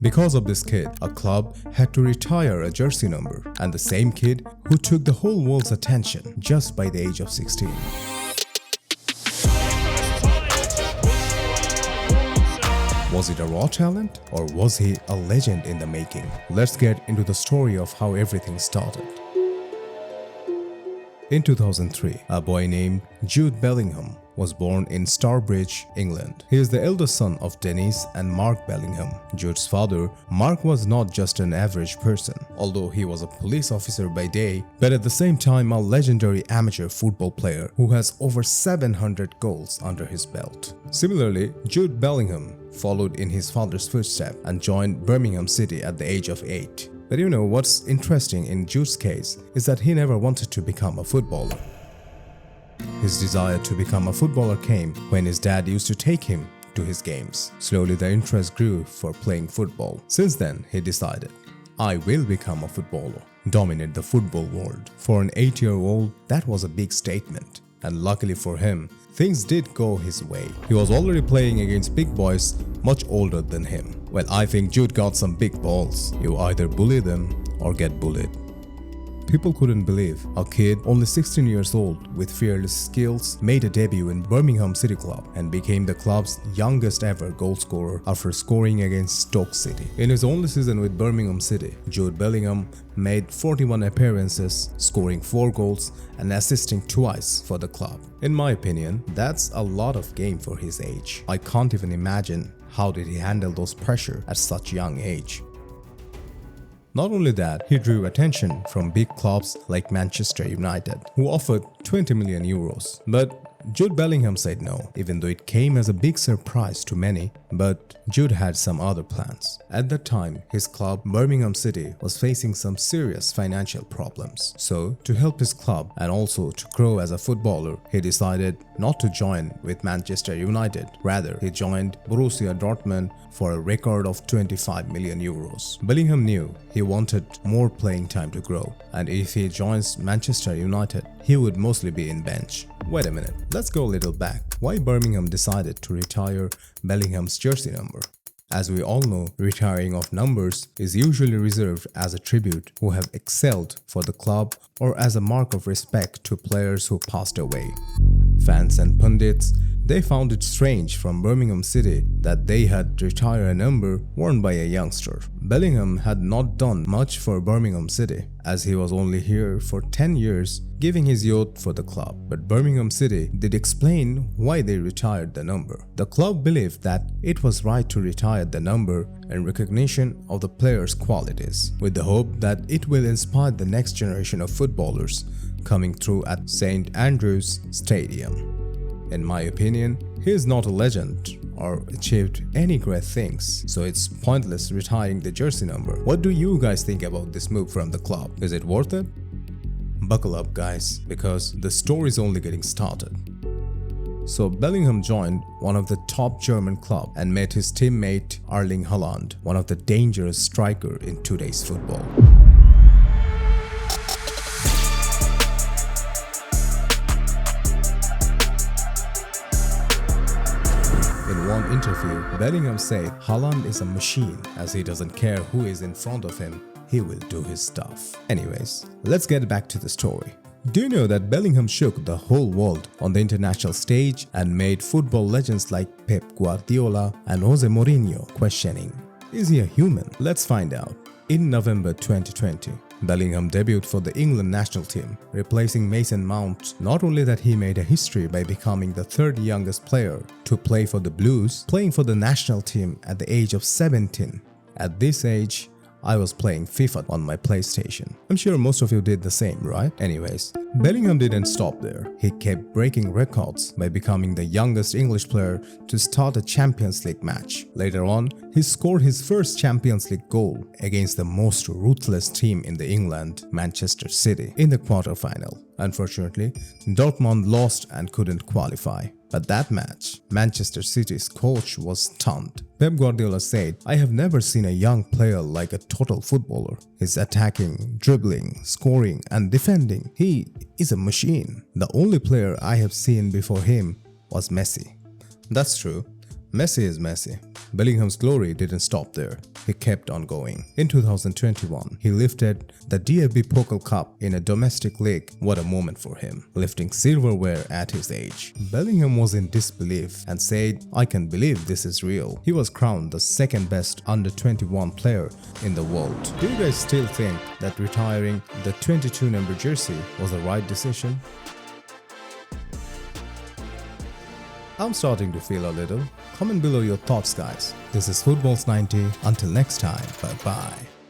Because of this kid, a club had to retire a jersey number, and the same kid who took the whole world's attention just by the age of 16. Was it a raw talent, or was he a legend in the making? Let's get into the story of how everything started. In 2003, a boy named Jude Bellingham was born in Stourbridge, England. He is the eldest son of Dennis and Mark Bellingham. Jude's father, Mark, was not just an average person, although he was a police officer by day, but at the same time a legendary amateur football player who has over 700 goals under his belt. Similarly, Jude Bellingham followed in his father's footsteps and joined Birmingham City at the age of 8. But you know what's interesting in Jude's case is that he never wanted to become a footballer. His desire to become a footballer came when his dad used to take him to his games. Slowly the interest grew for playing football. Since then, he decided, I will become a footballer, dominate the football world. For an 8-year-old, that was a big statement. And luckily for him, things did go his way. He was already playing against big boys much older than him. Well, I think Jude got some big balls. You either bully them or get bullied. People couldn't believe a kid only 16 years old with fearless skills made a debut in Birmingham City club and became the club's youngest ever goal scorer after scoring against Stoke City. In his only season with Birmingham City, Jude Bellingham made 41 appearances, scoring 4 goals and assisting twice for the club. In my opinion, that's a lot of game for his age. I can't even imagine how did he handle those pressure at such young age. Not only that, he drew attention from big clubs like Manchester United, who offered 20 million euros. But Jude Bellingham said no, even though it came as a big surprise to many. But Jude had some other plans. At that time, his club, Birmingham City, was facing some serious financial problems. So, to help his club and also to grow as a footballer, he decided not to join with Manchester United. Rather, he joined Borussia Dortmund for a record of 25 million euros. Bellingham knew he wanted more playing time to grow, and if he joins Manchester United, he would mostly be in bench. Wait a minute, let's go a little back. Why Birmingham decided to retire Bellingham's jersey number? As we all know, retiring of numbers is usually reserved as a tribute who have excelled for the club or as a mark of respect to players who passed away. Fans and pundits, they found it strange from Birmingham City that they had retired a number worn by a youngster. Bellingham had not done much for Birmingham City, as he was only here for 10 years, giving his youth for the club. But Birmingham City did explain why they retired the number. The club believed that it was right to retire the number in recognition of the player's qualities, with the hope that it will inspire the next generation of footballers coming through at St. Andrew's Stadium. In my opinion, he is not a legend or achieved any great things, so it's pointless retiring the jersey number. What do you guys think about this move from the club? Is it worth it? Buckle up guys, because the story is only getting started. So Bellingham joined one of the top German clubs and met his teammate Erling Haaland, one of the dangerous striker in today's football. In one interview, Bellingham said Haaland is a machine, as he doesn't care who is in front of him, he will do his stuff. Anyways, let's get back to the story. Do you know that Bellingham shook the whole world on the international stage and made football legends like Pep Guardiola and Jose Mourinho questioning, is he a human? Let's find out. In November 2020, Bellingham debuted for the England national team, replacing Mason Mount. Not only that, he made a history by becoming the 3rd youngest player to play for the Blues, playing for the national team at the age of 17. At this age, I was playing FIFA on my PlayStation. I'm sure most of you did the same, right? Anyways, Bellingham didn't stop there. He kept breaking records by becoming the youngest English player to start a Champions League match. Later on, he scored his first Champions League goal against the most ruthless team in the England, Manchester City, in the quarterfinal. Unfortunately, Dortmund lost and couldn't qualify. But that match, Manchester City's coach was stunned. Pep Guardiola said, I have never seen a young player like a total footballer. His attacking, dribbling, scoring and defending, he is a machine. The only player I have seen before him was Messi. That's true. Messi is Messi. Bellingham's glory didn't stop there. He kept on going. In 2021, he lifted the DFB Pokal Cup in a domestic league. What a moment for him, lifting silverware at his age. Bellingham was in disbelief and said, "I can believe this is real." He was crowned the second best under-21 player in the world. Do you guys still think that retiring the 22 number jersey was the right decision? I'm starting to feel a little. Comment below your thoughts, guys. This is Footballs 90. Until next time, bye bye.